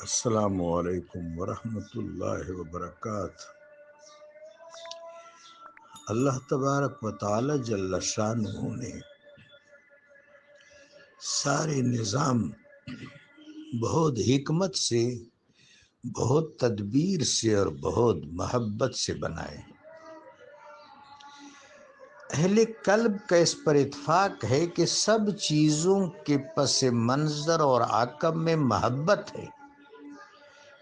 السلام علیکم ورحمۃ اللہ وبرکاتہ۔ اللہ تبارک و تعالی جل شانہ نے سارے نظام بہت حکمت سے، بہت تدبیر سے اور بہت محبت سے بنائے۔ اہل قلب کا اس پر اتفاق ہے کہ سب چیزوں کے پس منظر اور عقب میں محبت ہے۔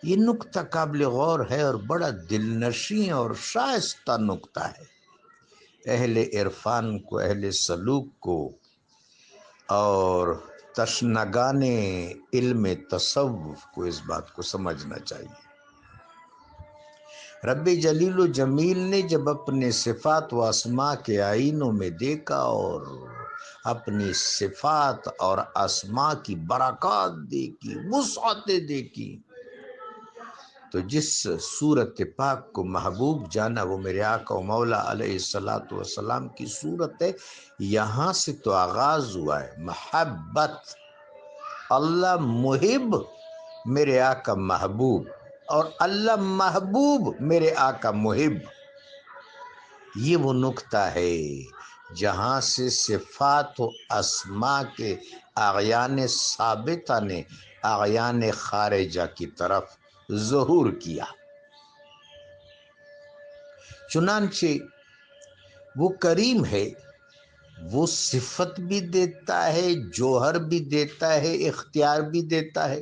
یہ نقطہ قابل غور ہے اور بڑا دل نشیں اور شائستہ نقطہ ہے۔ اہل عرفان کو، اہل سلوک کو اور تشنگان علم تصوف کو اس بات کو سمجھنا چاہیے۔ رب جلیل و جمیل نے جب اپنے صفات و اسماء کے آئینوں میں دیکھا اور اپنی صفات اور اسماء کی برکات دیکھی، وسعتیں دیکھی، تو جس صورت پاک کو محبوب جانا وہ میرے آقا و مولا علیہ السلام کی صورت ہے۔ یہاں سے تو آغاز ہوا ہے محبت۔ اللہ محب، میرے آقا محبوب، اور اللہ محبوب، میرے آقا محب۔ یہ وہ نقطہ ہے جہاں سے صفات و اسماء کے اعیان ثابتہ نے اعیان خارجہ کی طرف ظہور کیا۔ چنانچہ وہ کریم ہے، وہ صفت بھی دیتا ہے، جوہر بھی دیتا ہے، اختیار بھی دیتا ہے۔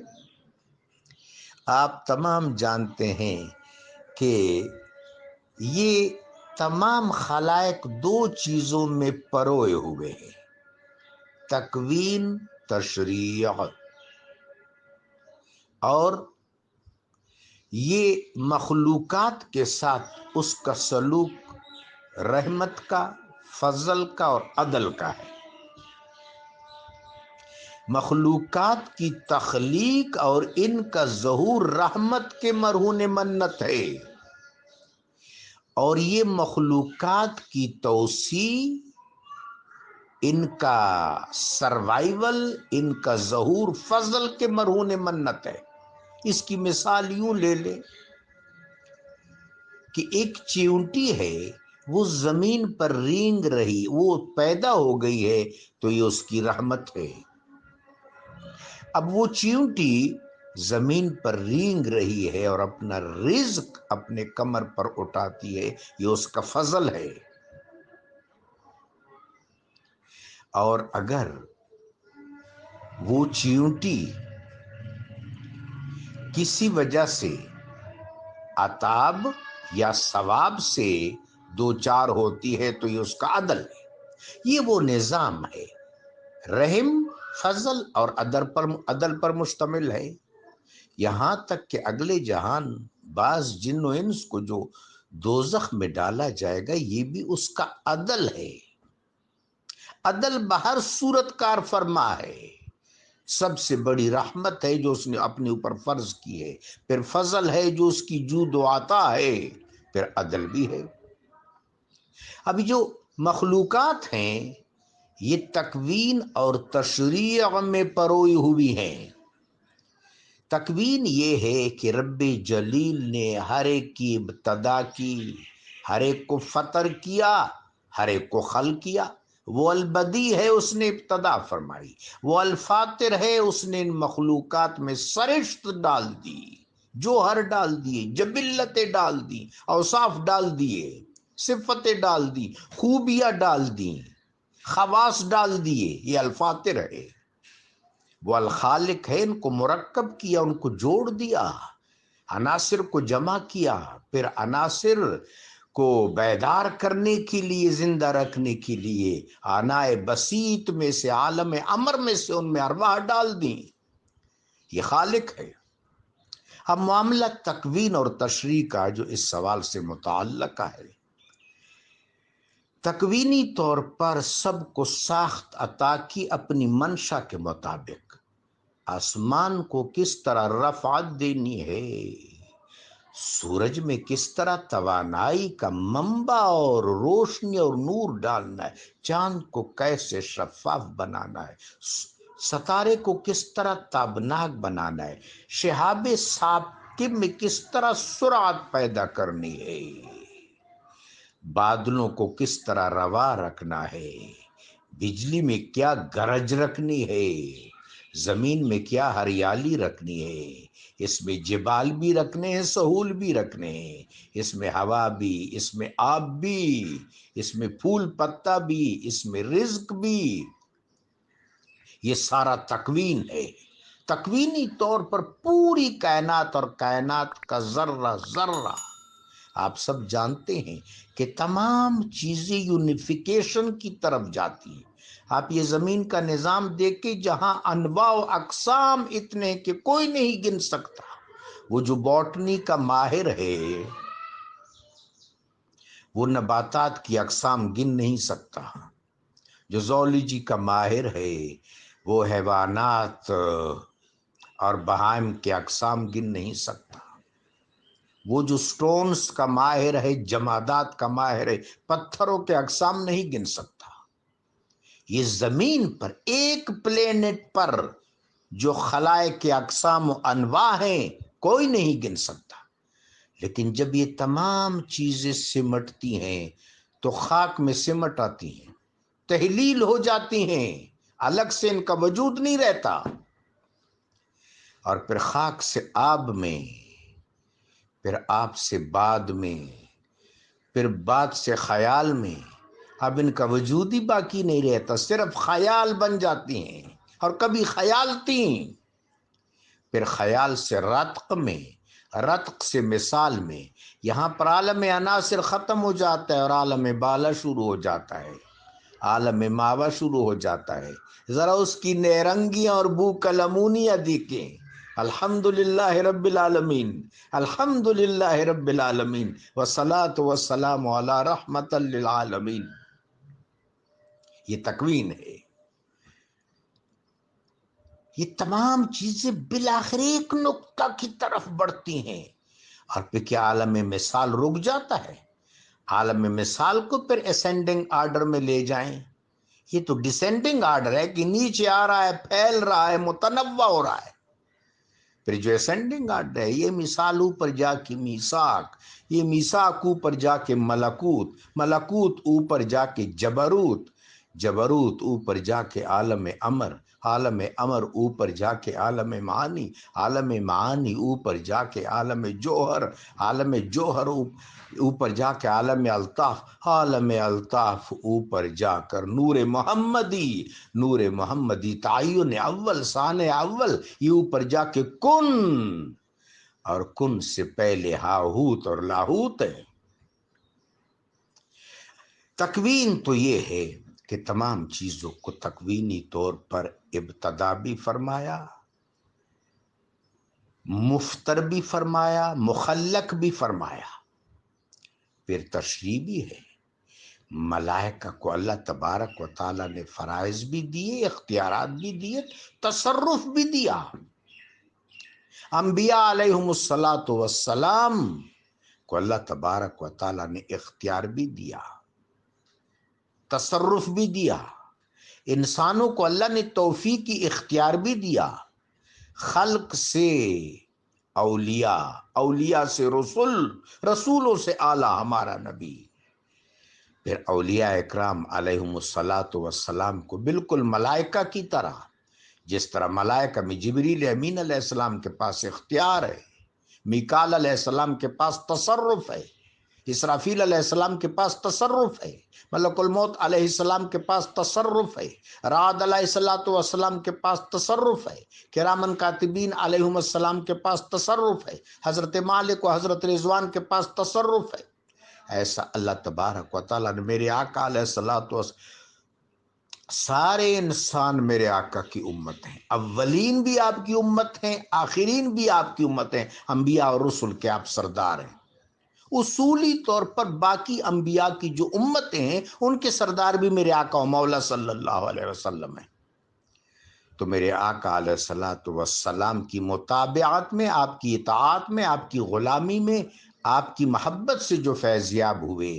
آپ تمام جانتے ہیں کہ یہ تمام خلائق دو چیزوں میں پروئے ہوئے ہیں: تکوین، تشریع۔ اور یہ مخلوقات کے ساتھ اس کا سلوک رحمت کا، فضل کا اور عدل کا ہے۔ مخلوقات کی تخلیق اور ان کا ظہور رحمت کے مرہون منت ہے، اور یہ مخلوقات کی توسیع، ان کا سروائیول، ان کا ظہور فضل کے مرہون منت ہے۔ اس کی مثال یوں لے لے کہ ایک چیونٹی ہے، وہ زمین پر رینگ رہی، وہ پیدا ہو گئی ہے تو یہ اس کی رحمت ہے۔ اب وہ چیونٹی زمین پر رینگ رہی ہے اور اپنا رزق اپنے کمر پر اٹھاتی ہے، یہ اس کا فضل ہے۔ اور اگر وہ چیونٹی کسی وجہ سے عطاب یا ثواب سے دو چار ہوتی ہے تو یہ اس کا عدل ہے۔ یہ وہ نظام ہے، رحم، فضل اور عدل پر مشتمل ہے۔ یہاں تک کہ اگلے جہان بعض جن و انس کو جو دوزخ میں ڈالا جائے گا، یہ بھی اس کا عدل ہے۔ عدل بہر صورت کار فرما ہے۔ سب سے بڑی رحمت ہے جو اس نے اپنے اوپر فرض کی ہے، پھر فضل ہے جو اس کی جود و عطا ہے، پھر عدل بھی ہے۔ اب جو مخلوقات ہیں یہ تکوین اور تشریع میں پروئی ہوئی ہیں۔ تکوین یہ ہے کہ رب جلیل نے ہر ایک کی ابتدا کی، ہر ایک کو فطر کیا، ہر ایک کو خلق کیا۔ وہ البدی ہے، اس نے ابتدا فرمائی۔ وہ الفاطر ہے، اس نے ان مخلوقات میں سرشت ڈال دی، جوہر ڈال دیے، جبلتیں ڈال دی، اوصاف ڈال دیے، صفتیں ڈال دی، خوبیاں ڈال دی، خواص ڈال دیے۔ یہ الفاطر ہے۔ وہ الخالق ہے، ان کو مرکب کیا، ان کو جوڑ دیا، عناصر کو جمع کیا، پھر عناصر کو بیدار کرنے کے لیے، زندہ رکھنے کے لیے آنائے بسیط میں سے، عالم امر میں سے ان میں ارواح ڈال دیں۔ یہ خالق ہے۔ اب معاملہ تکوین اور تشریع کا جو اس سوال سے متعلق ہے، تکوینی طور پر سب کو ساخت عطا کی اپنی منشا کے مطابق۔ آسمان کو کس طرح رفعت دینی ہے، سورج میں کس طرح توانائی کا منبع اور روشنی اور نور ڈالنا ہے، چاند کو کیسے شفاف بنانا ہے، ستارے کو کس طرح تابناک بنانا ہے، شہاب ثاقب میں کس طرح سرعت پیدا کرنی ہے، بادلوں کو کس طرح روا رکھنا ہے، بجلی میں کیا گرج رکھنی ہے، زمین میں کیا ہریالی رکھنی ہے، اس میں جبال بھی رکھنے ہیں، سہول بھی رکھنے ہیں، اس میں ہوا بھی، اس میں آب بھی، اس میں پھول پتا بھی، اس میں رزق بھی، یہ سارا تکوین ہے۔ تکوینی طور پر پوری کائنات اور کائنات کا ذرہ ذرہ، آپ سب جانتے ہیں کہ تمام چیزیں یونیفیکیشن کی طرف جاتی ہیں۔ آپ یہ زمین کا نظام دیکھیں جہاں انواع و اقسام اتنے کہ کوئی نہیں گن سکتا۔ وہ جو باٹنی کا ماہر ہے وہ نباتات کی اقسام گن نہیں سکتا، جو زولوجی کا ماہر ہے وہ حیوانات اور بہائم کے اقسام گن نہیں سکتا، وہ جو سٹونز کا ماہر ہے، جمادات کا ماہر ہے، پتھروں کے اقسام نہیں گن سکتا۔ یہ زمین پر ایک پلینٹ پر جو خلائق کے اقسام و انواع ہیں کوئی نہیں گن سکتا، لیکن جب یہ تمام چیزیں سمٹتی ہیں تو خاک میں سمٹ آتی ہیں، تحلیل ہو جاتی ہیں، الگ سے ان کا وجود نہیں رہتا، اور پھر خاک سے آب میں، پھر آب سے بعد میں، پھر بعد سے خیال میں، اب ان کا وجود ہی باقی نہیں رہتا، صرف خیال بن جاتی ہیں اور کبھی خیالتی، پھر خیال سے رتق میں، رتق سے مثال میں، یہاں پر عالم عناصر ختم ہو جاتا ہے اور عالم بالا شروع ہو جاتا ہے، عالم ماوا شروع ہو جاتا ہے۔ ذرا اس کی نیرنگیاں اور بو کلمونیاں دیکھیں، الحمدللہ رب العالمین، الحمدللہ رب العالمین، والصلاة والسلام علی رحمت للعالمین۔ یہ تکوین ہے۔ یہ تمام چیزیں بالآخر ایک نقطہ کی طرف بڑھتی ہیں، اور پھر کیا عالم مثال رک جاتا ہے؟ عالم مثال کو پھر اسینڈنگ آرڈر میں لے جائیں، یہ تو ڈسینڈنگ آرڈر ہے کہ نیچے آ رہا ہے، پھیل رہا ہے، متنوع ہو رہا ہے۔ پھر جو اسینڈنگ آرڈر ہے، یہ مثال اوپر جا کے میثاق، یہ میثاق اوپر جا کے ملکوت، ملکوت اوپر جا کے جبروت، جبروت اوپر جا کے عالم امر، عالم امر اوپر جا کے عالم معانی، عالم معانی اوپر جا کے عالم جوہر، عالم جوہر اوپر جا کے عالم الطاف، عالم الطاف اوپر جا کر نور محمدی، نور محمدی تعین اول ثانیہ اول، یہ اوپر جا کے کن، اور کن سے پہلے ہاہوت اور لاہوت ہے۔ تکوین تو یہ ہے کہ تمام چیزوں کو تکوینی طور پر ابتدا بھی فرمایا، مفتر بھی فرمایا، مخلق بھی فرمایا، پھر تشریح بھی ہے۔ ملائکہ کو اللہ تبارک و تعالیٰ نے فرائض بھی دیے، اختیارات بھی دیے، تصرف بھی دیا۔ انبیاء علیہم السلام کو اللہ تبارک و تعالیٰ نے اختیار بھی دیا، تصرف بھی دیا۔ انسانوں کو اللہ نے توفیقی اختیار بھی دیا، خلق سے اولیاء، اولیاء سے رسول، رسولوں سے اعلیٰ ہمارا نبی، پھر اولیاء اکرام علیہم السلام کو بالکل ملائکہ کی طرح، جس طرح ملائکہ میں جبریل امین علیہ السلام کے پاس اختیار ہے، میکال علیہ السلام کے پاس تصرف ہے، اسرافیل علیہ السلام کے پاس تصرف ہے، ملک الموت علیہ السلام کے پاس تصرف ہے، رعد علیہ السلام کے پاس تصرف ہے، کرامن کاتبین علیہم السلام کے پاس تصرف ہے، حضرت مالک و حضرت رضوان کے پاس تصرف ہے۔ ایسا اللہ تبارک و تعالیٰ نے میرے آقا علیہ السلام، سارے انسان میرے آقا کی امت ہیں، اولین بھی آپ کی امت ہیں، آخرین بھی آپ کی امت ہیں، انبیاء اور رسل کے آپ سردار ہیں۔ اصولی طور پر باقی انبیاء کی جو امتیں ہیں ان کے سردار بھی میرے آقا و مولا صلی اللہ علیہ وسلم ہیں۔ تو میرے آقا علیہ السلام کی متابعت میں، آپ کی اطاعت میں، آپ کی غلامی میں، آپ کی محبت سے جو فیضیاب ہوئے،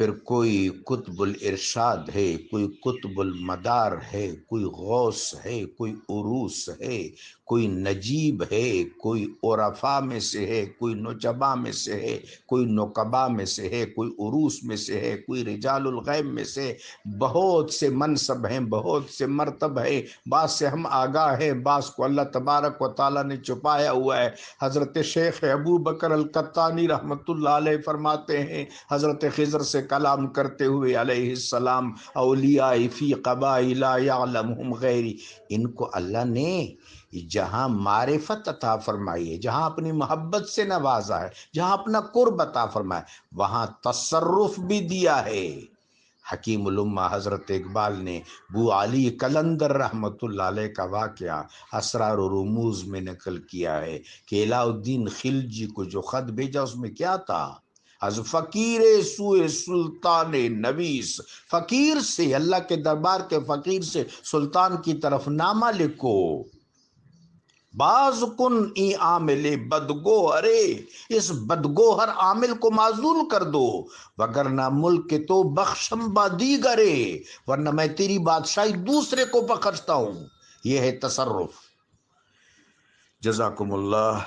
پھر کوئی قطب الارشاد ہے، کوئی قطب المدار ہے، کوئی غوث ہے، کوئی عروس ہے، کوئی نجیب ہے، کوئی عرفاء میں سے ہے، کوئی نجبا میں سے ہے، کوئی نقبا میں سے ہے، کوئی عروس میں سے ہے، کوئی رجال الغیب میں سے. بہت سے منصب ہیں، بہت سے مرتب ہے. بعض سے ہم آگاہ ہیں، بعض کو اللہ تبارک و تعالیٰ نے چھپایا ہوا ہے. حضرت شیخ ابو بکر القطانی رحمۃ اللہ علیہ فرماتے ہیں، حضرت خضر سے کلام کرتے ہوئے علیہ السلام، اولیاء فی قبائل یعلمہم غیری، ان کو اللہ نے جہاں معرفت عطا فرمائی ہے، جہاں اپنی محبت سے نوازا ہے، جہاں اپنا قرب عطا فرمایا، وہاں تصرف بھی دیا ہے. حکیم الامہ حضرت اقبال نے بو علی قلندر رحمۃ اللہ علیہ کا واقعہ اسرار و رموز میں نقل کیا ہے کہ علاء الدین خلجی کو جو خط بھیجا اس میں کیا تھا؟ از فقیر سوئے سلطان نویس، فقیر سے، اللہ کے دربار کے فقیر سے سلطان کی طرف نامہ لکھو. باز کن ای عامل بدگوہرے، اس بدگوہر عامل کو معزول کر دو، وگرنہ ملک تو بخشم با دیگرے، ورنہ میں تیری بادشاہی دوسرے کو بخشتا ہوں. یہ ہے تصرف. جزاکم اللہ.